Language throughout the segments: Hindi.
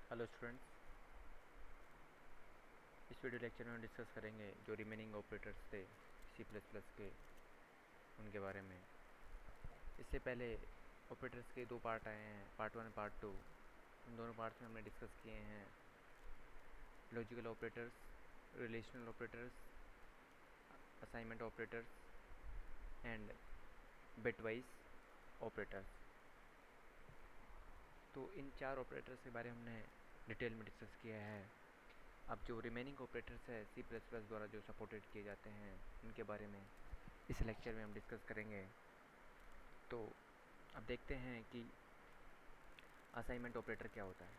Hello students. इस वीडियो लेक्चर में हम डिस्कस करेंगे जो रिमेनिंग ऑपरेटर्स थे सी प्लस प्लस के, उनके बारे में। इससे पहले ऑपरेटर्स के दो पार्ट आए हैं, पार्ट वन पार्ट टू। उन दोनों पार्ट्स में हमने डिस्कस किए हैं logical operators, relational operators, assignment operators and bitwise operators. तो इन चार ऑपरेटर्स के बारे में हमने डिटेल में डिस्कस किया है। अब जो रिमेनिंग ऑपरेटर्स है सी प्लस प्लस द्वारा जो सपोर्टेड किए जाते हैं, उनके बारे में इस लेक्चर में हम डिस्कस करेंगे। तो अब देखते हैं कि असाइनमेंट ऑपरेटर क्या होता है।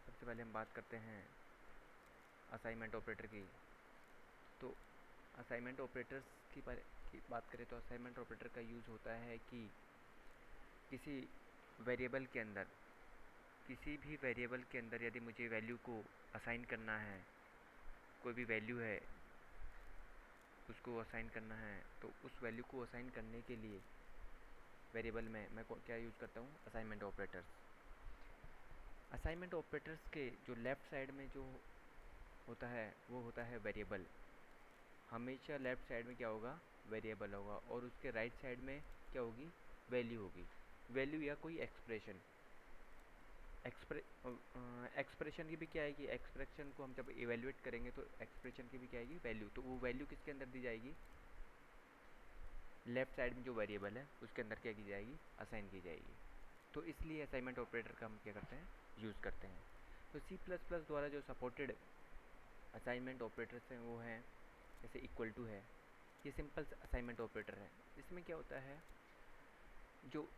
सबसे पहले हम बात करते हैं असाइनमेंट ऑपरेटर की। तो असाइनमेंट ऑपरेटर्स की बात करें तो असाइनमेंट ऑपरेटर का यूज़ होता है कि किसी वेरिएबल के अंदर, किसी भी वेरिएबल के अंदर यदि मुझे वैल्यू को असाइन करना है, कोई भी वैल्यू है उसको असाइन करना है, तो उस वैल्यू को असाइन करने के लिए वेरिएबल में मैं क्या यूज़ करता हूँ, असाइनमेंट ऑपरेटर्स। असाइनमेंट ऑपरेटर्स के जो लेफ़्ट साइड में जो होता है वो होता है वेरिएबल। हमेशा लेफ़्ट साइड में क्या होगा, वेरिएबल होगा, और उसके राइट साइड में क्या होगी, वैल्यू होगी। वैल्यू या कोई एक्सप्रेशन। एक्सप्रेशन की भी क्या आएगी, एक्सप्रेशन को हम जब इवेल्युएट करेंगे तो एक्सप्रेशन की भी क्या आएगी, वैल्यू। तो वो वैल्यू किसके अंदर दी जाएगी, लेफ़्ट साइड में जो वेरिएबल है उसके अंदर क्या की जाएगी, असाइन की जाएगी। तो इसलिए असाइनमेंट ऑपरेटर का हम क्या करते हैं, यूज़ करते हैं। तो सी प्लस प्लस द्वारा जो सपोर्टेड असाइनमेंट ऑपरेटर्स हैं वो हैं, जैसे इक्वल टू है, ये सिंपल असाइनमेंट ऑपरेटर है। इसमें क्या होता है, जो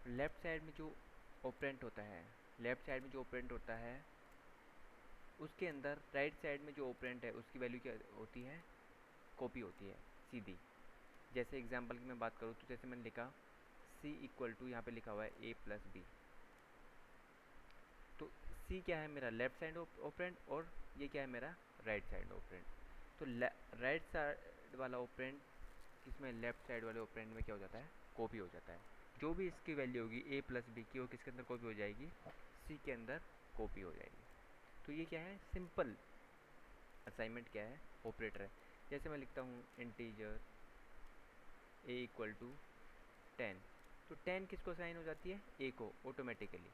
लेफ़्ट साइड में जो ऑपरेंट होता है, लेफ़्ट साइड में जो ऑपरेंट होता है उसके अंदर राइट साइड में जो ऑपरेंट है उसकी वैल्यू क्या होती है, कॉपी होती है सीधी। जैसे एग्जांपल की मैं बात करूँ तो जैसे मैंने लिखा c इक्वल टू, यहाँ पे लिखा हुआ है a प्लस बी। तो c क्या है, मेरा लेफ्ट साइड ऑपरेंट, और ये क्या है, मेरा राइट साइड ऑपरेंट। तो राइट साइड वाला ऑपरेंट किसमें, लेफ्ट साइड वाले ऑपरेंट में क्या हो जाता है, कॉपी हो जाता है। जो भी इसकी वैल्यू होगी a प्लस बी की, वो किसके अंदर कॉपी हो जाएगी, c के अंदर कॉपी हो जाएगी। तो ये क्या है, सिंपल असाइनमेंट क्या है, ऑपरेटर है। जैसे मैं लिखता हूँ इंटीजर a इक्वल टू 10, तो 10 किसको असाइन हो जाती है, a को ऑटोमेटिकली।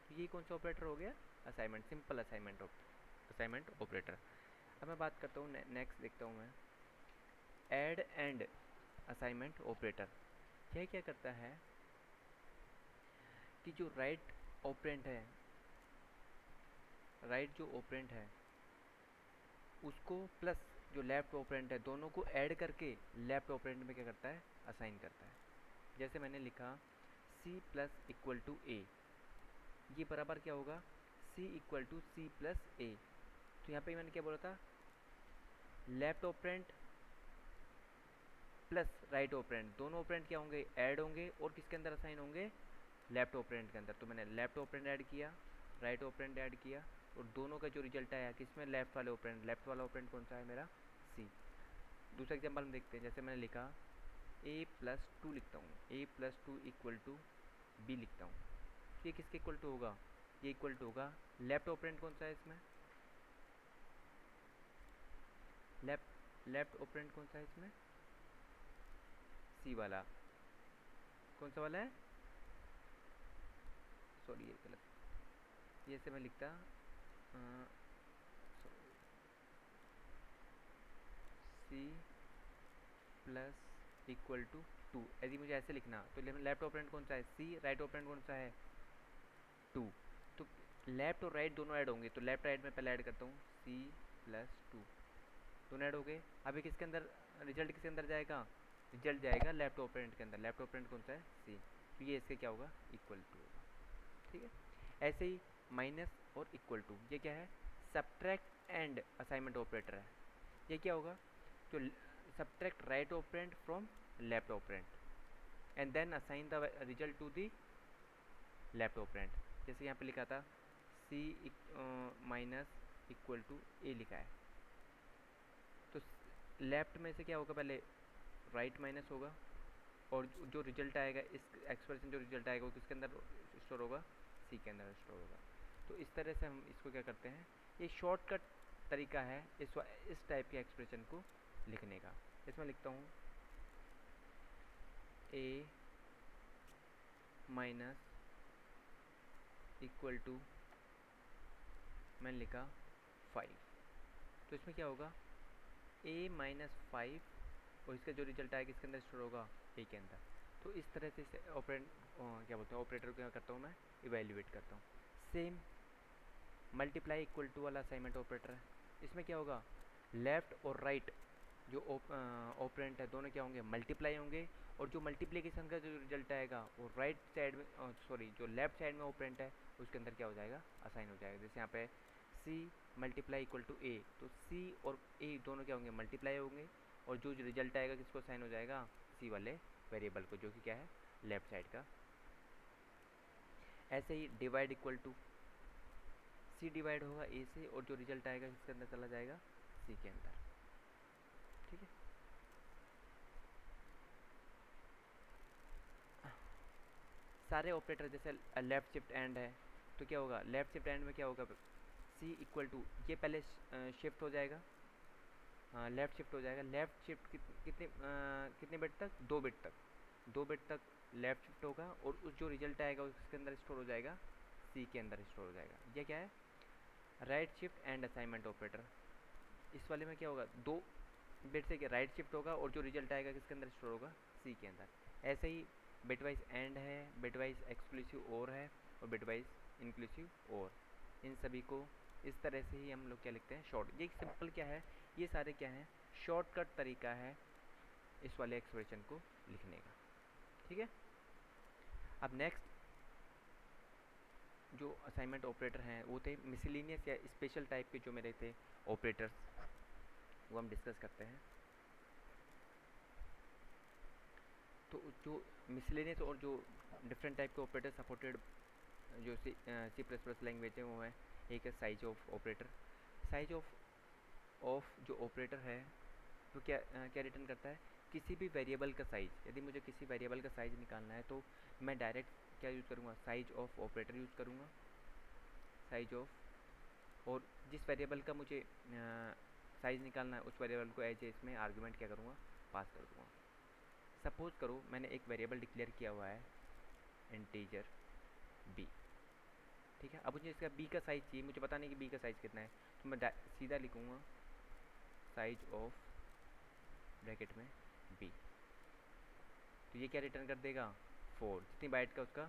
तो ये कौन सा ऑपरेटर हो गया, असाइनमेंट, सिंपल असाइनमेंट ऑपरेटर। अब मैं बात करता हूँ, नेक्स्ट देखता हूँ मैं, ऐड एंड असाइनमेंट ऑपरेटर। यह क्या करता है कि जो राइट ऑपरेंट है, राइट जो ऑपरेंट है उसको प्लस जो लेफ्ट ऑपरेंट है, दोनों को ऐड करके लेफ्ट ऑपरेंट में क्या करता है, असाइन करता है। जैसे मैंने लिखा c plus equal to A, ये बराबर क्या होगा, c equal to C plus A. तो यहाँ पे मैंने क्या बोला था, left operand plus right operand, दोनों ऑपरेंट क्या होंगे, ऐड होंगे, और किसके अंदर असाइन होंगे, लेफ्ट ऑपरेंट के अंदर। तो मैंने लेफ्ट ऑपरेंट ऐड किया, राइट ऑपरेंट ऐड किया, और दोनों का जो रिजल्ट आया किसमें, लेफ्ट वाले ऑपरेंट। लेफ्ट वाला ऑपरेंट कौन सा है, मेरा सी। दूसरा एग्जाम्पल हम देखते हैं, जैसे मैंने लिखा a प्लस टू, लिखता हूँ a plus to equal to B लिखता हूँ। ये किसके इक्वल टू होगा, ये इक्वल टू होगा, लेफ्ट ऑपरेंट कौन सा है इसमें, लेफ्ट ऑपरेंट कौन सा है इसमें, सी वाला। कौन सा वाला है, सॉरी ये गलत, ये से मैं लिखता C plus equal to two. यदि मुझे ऐसे लिखना तो लेफ्ट ऑपरेंट कौन सा है, सी, राइट ऑपरेंट कौन सा है, टू। तो लेफ्ट और राइट दोनों ऐड होंगे, तो लेफ्ट राइट में पहले ऐड करता हूँ, सी प्लस टू, दोनों ऐड हो गए। अभी किसके अंदर रिजल्ट, किसके अंदर जाएगा, रिजल्ट जाएगा लेफ्ट ऑपरेंट के अंदर। लेफ्ट ऑपरेंट कौन सा है, सी। तो ये इसके क्या होगा, इक्वल टू होगा। ठीक है। ऐसे ही माइनस और इक्वल टू, ये क्या है, सब्ट्रैक्ट एंड असाइनमेंट ऑपरेटर है। ये क्या होगा, जो subtract right operand from left operand and then assign the result to the left operand. जैसे यहाँ पे लिखा था C minus equal to A लिखा है, तो लेफ्ट में से क्या होगा, पहले राइट माइनस होगा, और जो रिजल्ट आएगा, इस एक्सप्रेशन जो रिजल्ट आएगा वो किसके अंदर स्टोर होगा, सी के अंदर स्टोर होगा। तो इस तरह से हम इसको क्या करते हैं, ये शॉर्टकट तरीका है इस टाइप के एक्सप्रेशन को लिखने का। इसमें लिखता हूँ a माइनस इक्वल टू, मैंने लिखा 5। तो इसमें क्या होगा, a माइनस 5 और इसका जो रिजल्ट आएगा इसके अंदर स्टोर होगा a के अंदर। तो इस तरह से इसे क्या बोलते हैं, ऑपरेटर को क्या करता हूँ मैं, इवेल्युएट करता हूँ। सेम मल्टीप्लाई इक्वल टू वाला असाइनमेंट ऑपरेटर है। इसमें क्या होगा, लेफ़्ट और राइट जो ऑपरेंट है दोनों क्या होंगे, मल्टीप्लाई होंगे, और जो मल्टीप्लिकेशन का जो रिजल्ट आएगा वो राइट साइड में, सॉरी जो लेफ्ट साइड में ऑपरेंट है उसके अंदर क्या हो जाएगा, असाइन हो जाएगा। जैसे यहाँ पे सी मल्टीप्लाई इक्वल टू ए, तो सी और ए दोनों क्या होंगे, मल्टीप्लाई होंगे, और जो रिजल्ट आएगा किसको असाइन हो जाएगा, सी वाले वेरिएबल को, जो कि क्या है, लेफ्ट साइड का। ऐसे ही divide equal to C divide होगा ए से, और जो रिजल्ट आएगा किसके अंदर चला जाएगा, सी के अंदर। ठीक है, सारे ऑपरेटर जैसे लेफ्ट शिफ्ट एंड है, तो क्या होगा, लेफ्ट शिफ्ट एंड में क्या होगा, सी इक्वल टू, ये पहले शिफ्ट हो जाएगा, लेफ्ट शिफ्ट हो जाएगा। लेफ्ट शिफ्ट कितने बिट तक, 2 बिट तक, 2 बिट तक लेफ्ट शिफ्ट होगा, और उस जो रिजल्ट आएगा उसके अंदर स्टोर हो जाएगा, सी के अंदर स्टोर हो जाएगा। ये क्या है, right shift and assignment operator. इस वाले में क्या होगा, 2 बिट से क्या राइट शिफ्ट होगा, और जो रिजल्ट आएगा किसके अंदर स्टोर होगा, सी के अंदर। ऐसे ही बिटवाइज एंड है, बिटवाइज एक्सक्लूसिव और है, और बिटवाइज इंक्लूसिव और। इन सभी को इस तरह से ही हम लोग क्या लिखते हैं, शॉर्ट। ये सिंपल क्या है, ये सारे क्या हैं, शॉर्टकट तरीका है इस वाले एक्सप्रेशन को लिखने का। ठीक है, अब नेक्स्ट जो असाइनमेंट ऑपरेटर हैं वो थे मिसलिनियस या स्पेशल टाइप के जो मेरे थे ऑपरेटर्स, वो हम डिस्कस करते हैं। तो जो मिसलिनियस और जो डिफरेंट टाइप के ऑपरेटर सपोर्टेड जो सी प्लस प्लस लैंग्वेज है वो है, एक है size of operator. Size of जो ऑपरेटर है तो क्या रिटर्न करता है, किसी भी वेरिएबल का साइज़। यदि मुझे किसी वेरिएबल का साइज़ निकालना है तो मैं डायरेक्ट क्या यूज़ करूँगा, साइज ऑफ ऑपरेटर यूज़ करूँगा, साइज ऑफ। और जिस वेरिएबल का मुझे साइज़ निकालना है उस वेरिएबल को एज इसमें आर्गुमेंट क्या करूँगा, पास कर दूँगा। सपोज़ करो मैंने एक वेरिएबल डिक्लेयर किया हुआ है इंटीजर b। ठीक है, अब मुझे इसका b का साइज़ चाहिए, मुझे पता नहीं कि b का साइज़ कितना है, तो मैं सीधा लिखूँगा साइज ऑफ ब्रैकेट में b। तो ये क्या रिटर्न कर देगा, 4। जितनी बाइट का उसका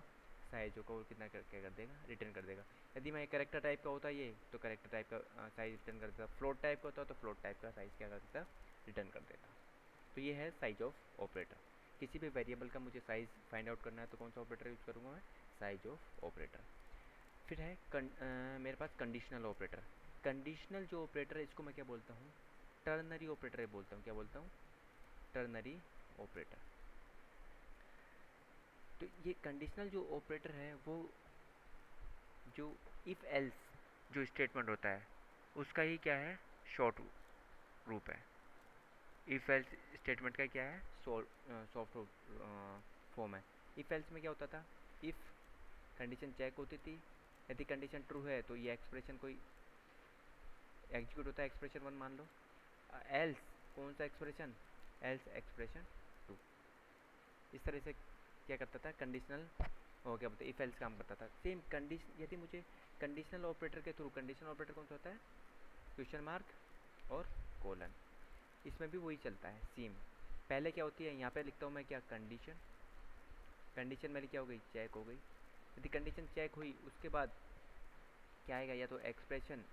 साइज होगा वो कितना क्या कर देगा, रिटर्न कर देगा। यदि मैं करेक्टर टाइप का होता ये, तो करेक्टर टाइप का साइज रिटर्न कर देता। फ्लोट टाइप का होता तो फ्लोट टाइप का साइज क्या कर देता, रिटर्न कर देता। तो ये है साइज ऑफ ऑपरेटर। किसी भी वेरिएबल का मुझे साइज़ फाइंड आउट करना है तो कौन सा ऑपरेटर यूज़ करूँगा मैं, साइज ऑफ ऑपरेटर। फिर है मेरे पास कंडीशनल ऑपरेटर। कंडीशनल जो ऑपरेटर है इसको मैं क्या बोलता हूँ, टर्नरी ऑपरेटर बोलता हूँ। क्या बोलता हूँ, टर्नरी ऑपरेटर। तो ये कंडीशनल जो ऑपरेटर है वो जो इफ़ एल्स जो स्टेटमेंट होता है उसका ही क्या है, शॉर्ट रूप है। इफ़ एल्स स्टेटमेंट का क्या है, सॉफ्ट फॉर्म है। इफ़ एल्स में क्या होता था, इफ़ कंडीशन चेक होती थी, यदि कंडीशन ट्रू है तो ये एक्सप्रेशन कोई एग्जीक्यूट होता है, एक्सप्रेशन 1 मान लो। एल्स कौन सा एक्सप्रेशन, एल्स एक्सप्रेशन 2। इस तरह से क्या करता था, कंडीशनल हो क्या बोलते, इफ एल्स काम करता था। सेम कंडीशन, यदि मुझे कंडीशनल ऑपरेटर के थ्रू, कंडीशनल ऑपरेटर कौन सा होता है, क्वेश्चन मार्क और कोलन, इसमें भी वही चलता है सेम। पहले क्या होती है, यहाँ पे लिखता हूँ मैं क्या, कंडीशन, कंडीशन मेरी क्या हो गई, चेक हो गई। यदि कंडीशन चेक हुई उसके बाद क्या आएगा, या तो एक्सप्रेशन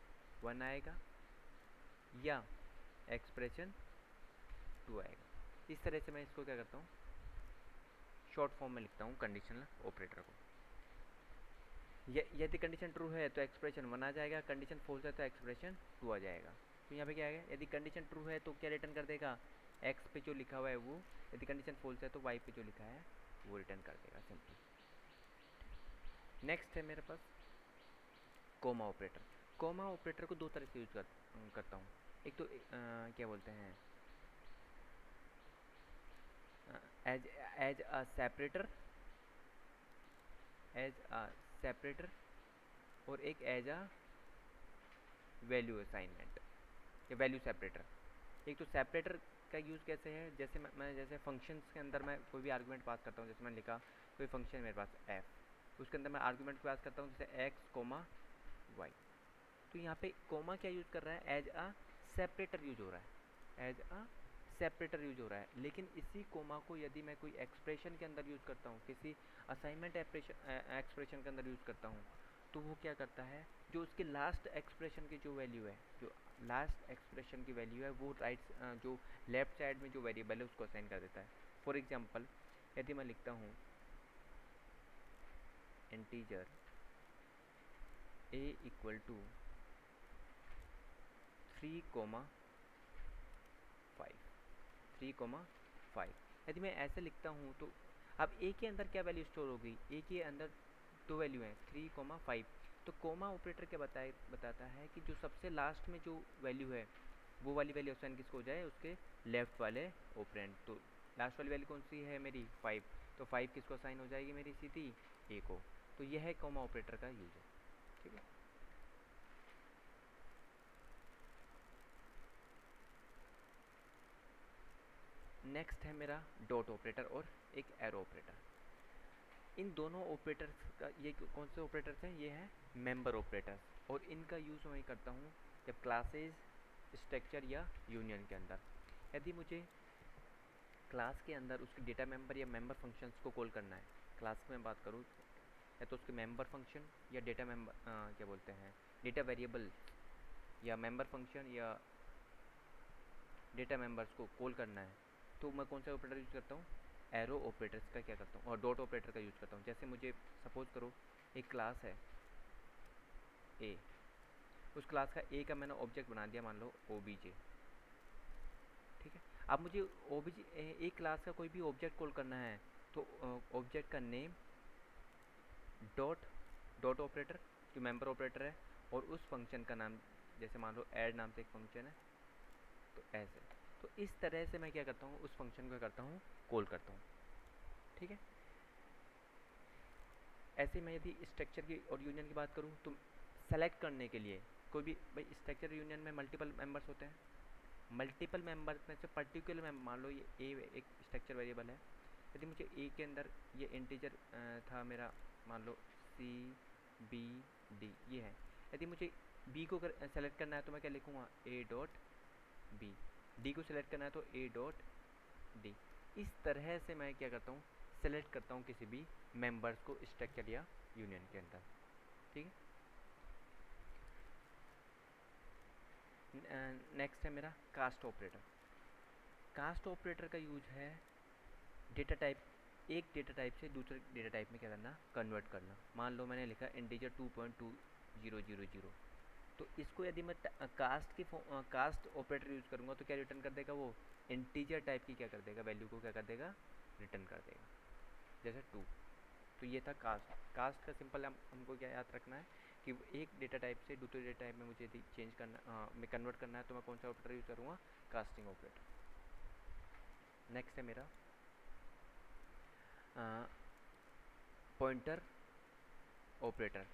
1 आएगा या एक्सप्रेशन 2 आएगा। इस तरह से मैं इसको क्या करता हूँ, शॉर्ट फॉर्म में लिखता हूँ कंडीशनल ऑपरेटर को। यदि कंडीशन ट्रू है तो एक्सप्रेशन 1 आ जाएगा, कंडीशन फॉल्स है तो एक्सप्रेशन 2 आ जाएगा। तो यहाँ पे क्या आएगा, यदि कंडीशन ट्रू है तो क्या रिटर्न कर देगा, एक्स पे जो लिखा हुआ है वो। यदि कंडीशन फॉल्स है तो वाई पे जो लिखा है वो रिटर्न कर देगा, सिंपल। नेक्स्ट है मेरे पास कोमा ऑपरेटर। कोमा ऑपरेटर को 2 तरह से यूज करता हूँ। एक तो क्या बोलते हैं, as as a separator, as a separator और एक एज अ वैल्यू असाइनमेंट या वैल्यू सेपरेटर। एक तो सेपरेटर का यूज़ कैसे है, जैसे मैं जैसे फंक्शंस के अंदर मैं कोई भी आर्गुमेंट पास करता हूँ, जैसे मैंने लिखा कोई फंक्शन मेरे पास f, उसके अंदर मैं आर्गुमेंट पास करता हूँ जैसे x कोमा y। तो यहाँ पे कोमा क्या यूज़ कर रहा है, एज अ सेपरेटर यूज हो रहा है, एज अ सेपरेटर यूज हो रहा है। लेकिन इसी कोमा को यदि मैं कोई एक्सप्रेशन के अंदर यूज़ करता हूँ, किसी असाइनमेंट एक्सप्रेशन के अंदर यूज़ करता हूँ, तो वो क्या करता है, जो उसके लास्ट एक्सप्रेशन की जो वैल्यू है, जो लास्ट एक्सप्रेशन की वैल्यू है, वो राइट जो लेफ्ट साइड में जो वेरिएबल है उसको असाइन कर देता है। फॉर एग्जांपल यदि मैं लिखता हूँ इंटीजर a इक्वल टू 3,5, 3,5, यदि मैं ऐसे लिखता हूँ तो अब a के अंदर क्या वैल्यू स्टोर होगी, a के अंदर दो वैल्यू हैं 3,5। तो कोमा ऑपरेटर क्या बताता है कि जो सबसे लास्ट में जो वैल्यू है वो वाली वैल्यू असाइन किसको हो जाए, उसके लेफ्ट वाले ऑपरेंड। तो लास्ट वाली वैल्यू कौन सी है मेरी 5, तो 5 किसको असाइन हो जाएगी मेरी सीधी a को। तो यह है कोमा ऑपरेटर का यूज है। ठीक है, नेक्स्ट है मेरा डॉट ऑपरेटर और एक एरो ऑपरेटर। इन दोनों ऑपरेटर्स का ये कौन से ऑपरेटर्स हैं, ये है मेंबर ऑपरेटर्स, और इनका यूज़ मैं करता हूँ जब क्लासेज स्ट्रक्चर या यूनियन के अंदर। यदि मुझे क्लास के अंदर उसके डेटा मेंबर या मेंबर फंक्शंस को कॉल करना है, क्लास की मैं बात करूँ या तो उसके मेंबर फंक्शन या डेटा मेंबर क्या बोलते हैं डेटा वेरिएबल या मेंबर फंक्शन या डेटा मेंबर्स को कॉल करना है, तो मैं कौन सा ऑपरेटर यूज़ करता हूँ, एरो ऑपरेटर्स का क्या करता हूँ और डॉट ऑपरेटर का यूज़ करता हूँ। जैसे मुझे सपोज करो एक क्लास है ए, उस क्लास का ए का मैंने ऑब्जेक्ट बना दिया, मान लो ओबीजे। ठीक है, अब मुझे ओबीजे एक क्लास का कोई भी ऑब्जेक्ट कॉल करना है, तो ऑब्जेक्ट का नेम डॉट डॉट ऑपरेटर जो मेंबर ऑपरेटर है, और उस फंक्शन का नाम, जैसे मान लो ऐड नाम से एक फंक्शन है, तो ऐसे। तो इस तरह से मैं क्या करता हूँ, उस फंक्शन को करता हूँ कॉल करता हूँ। ठीक है, ऐसे मैं यदि स्ट्रक्चर की और यूनियन की बात करूँ तो सेलेक्ट करने के लिए कोई भी, भाई स्ट्रक्चर यूनियन में मल्टीपल मेंबर्स होते हैं, मल्टीपल मेंबर्स में से पर्टिकुलर में मान लो ये ए एक स्ट्रक्चर वेरिएबल है, यदि मुझे ए के अंदर ये इंटीजर था मेरा, मान लो सी बी डी ये है, यदि मुझे बी को सेलेक्ट करना है तो मैं क्या लिखूँगा, ए डॉट बी। डी को सिलेक्ट करना है तो ए डॉट डी। इस तरह से मैं क्या करता हूँ, सेलेक्ट करता हूँ किसी भी मेंबर्स को स्ट्रक्चर या यूनियन के अंदर। ठीक है, नेक्स्ट है मेरा कास्ट ऑपरेटर। कास्ट ऑपरेटर का यूज है डेटा टाइप, एक डेटा टाइप से दूसरे डेटा टाइप में क्या करना, कन्वर्ट करना। मान लो मैंने लिखा इंटीजर 2.2000, तो इसको यदि मैं कास्ट की कास्ट ऑपरेटर यूज़ करूँगा तो क्या रिटर्न कर देगा, वो इंटीजर टाइप की क्या कर देगा, वैल्यू को क्या कर देगा, रिटर्न कर देगा, जैसे 2। तो ये था कास्ट। कास्ट का सिंपल हमको क्या याद रखना है कि एक डेटा टाइप से दूसरे डेटा टाइप में मुझे यदि चेंज करना में कन्वर्ट करना है तो मैं कौन सा ऑपरेटर यूज़ करूँगा, कास्टिंग ऑपरेटर। नेक्स्ट है मेरा पॉइंटर ऑपरेटर।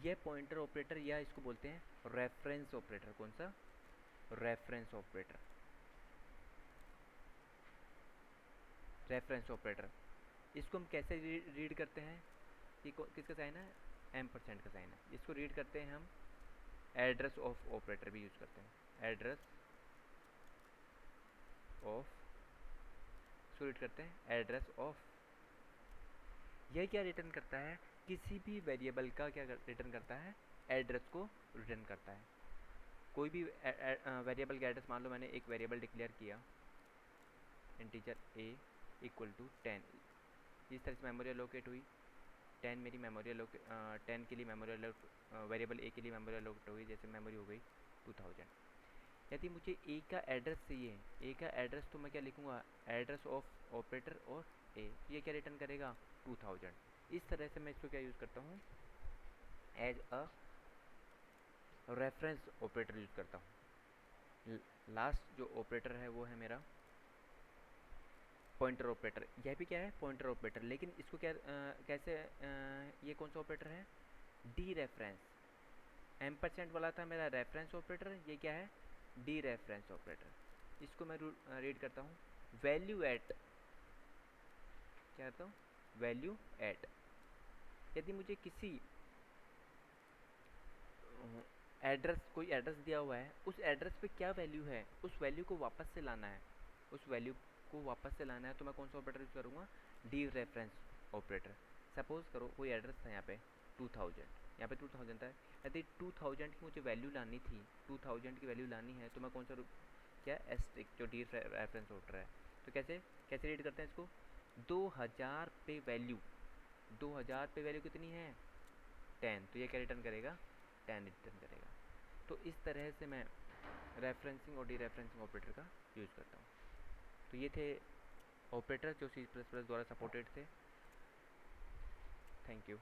यह पॉइंटर ऑपरेटर या इसको बोलते हैं रेफरेंस ऑपरेटर। कौन सा, रेफरेंस ऑपरेटर। रेफरेंस ऑपरेटर इसको हम कैसे रीड करते हैं, ये किसका साइन है, एम% का साइन है। इसको रीड करते हैं हम एड्रेस ऑफ ऑपरेटर भी यूज़ करते हैं, एड्रेस ऑफ, इसको रीड करते हैं एड्रेस ऑफ। यह क्या रिटर्न करता है, किसी भी वेरिएबल का क्या रिटर्न करता है, एड्रेस को रिटर्न करता है। कोई भी वेरिएबल का एड्रेस, मान लो मैंने एक वेरिएबल डिक्लेयर किया इंटीजर a इक्वल टू 10, इस तरह से मेमोरी एलोकेट हुई 10, मेरी मेमोरी एलोकेट 10 के लिए मेमोरी एलोकेट, वेरिएबल a के लिए मेमोरी एलोकेट हुई, जैसे मेमोरी हो गई 2000। यदि मुझे a का एड्रेस चाहिए, a का एड्रेस, तो मैं क्या लिखूँगा, एड्रेस ऑफ ऑपरेटर और a, ये क्या रिटर्न करेगा, 2000। इस तरह से मैं इसको क्या यूज़ करता हूँ, as a reference operator use करता हूँ। लास्ट जो ऑपरेटर है वो है मेरा पॉइंटर ऑपरेटर। यह भी क्या है, पॉइंटर ऑपरेटर, लेकिन इसको क्या कैसे ये कौन सा ऑपरेटर है, डी रेफरेंस, एम्परसेंट वाला था मेरा रेफरेंस ऑपरेटर, ये क्या है, डी रेफरेंस ऑपरेटर। इसको मैं रीड करता हूँ, वैल्यू एट, क्या करता हूँ, वैल्यू एट। यदि मुझे किसी एड्रेस, कोई एड्रेस दिया हुआ है, उस एड्रेस पे क्या वैल्यू है, उस वैल्यू को वापस से लाना है, उस वैल्यू को वापस से लाना है, तो मैं कौन सा ऑपरेटर यूज़ करूँगा, डी रेफरेंस ऑपरेटर। सपोज करो कोई एड्रेस था यहाँ पे 2000, यहाँ पे 2000 था, यदि 2000 की मुझे वैल्यू लानी थी, 2000 की वैल्यू लानी है, तो मैं कौन सा क्या, एस्ट्रिक, जो डी रेफरेंस ऑपरेटर है। तो कैसे कैसे रीड करते हैं इसको, 2000 पे वैल्यू, 2000 पे वैल्यू कितनी है, 10, तो ये क्या रिटर्न करेगा, 10 रिटर्न करेगा। तो इस तरह से मैं रेफरेंसिंग और डी रेफरेंसिंग ऑपरेटर का यूज़ करता हूँ। तो ये थे ऑपरेटर जो C++ द्वारा सपोर्टेड थे। Thank you.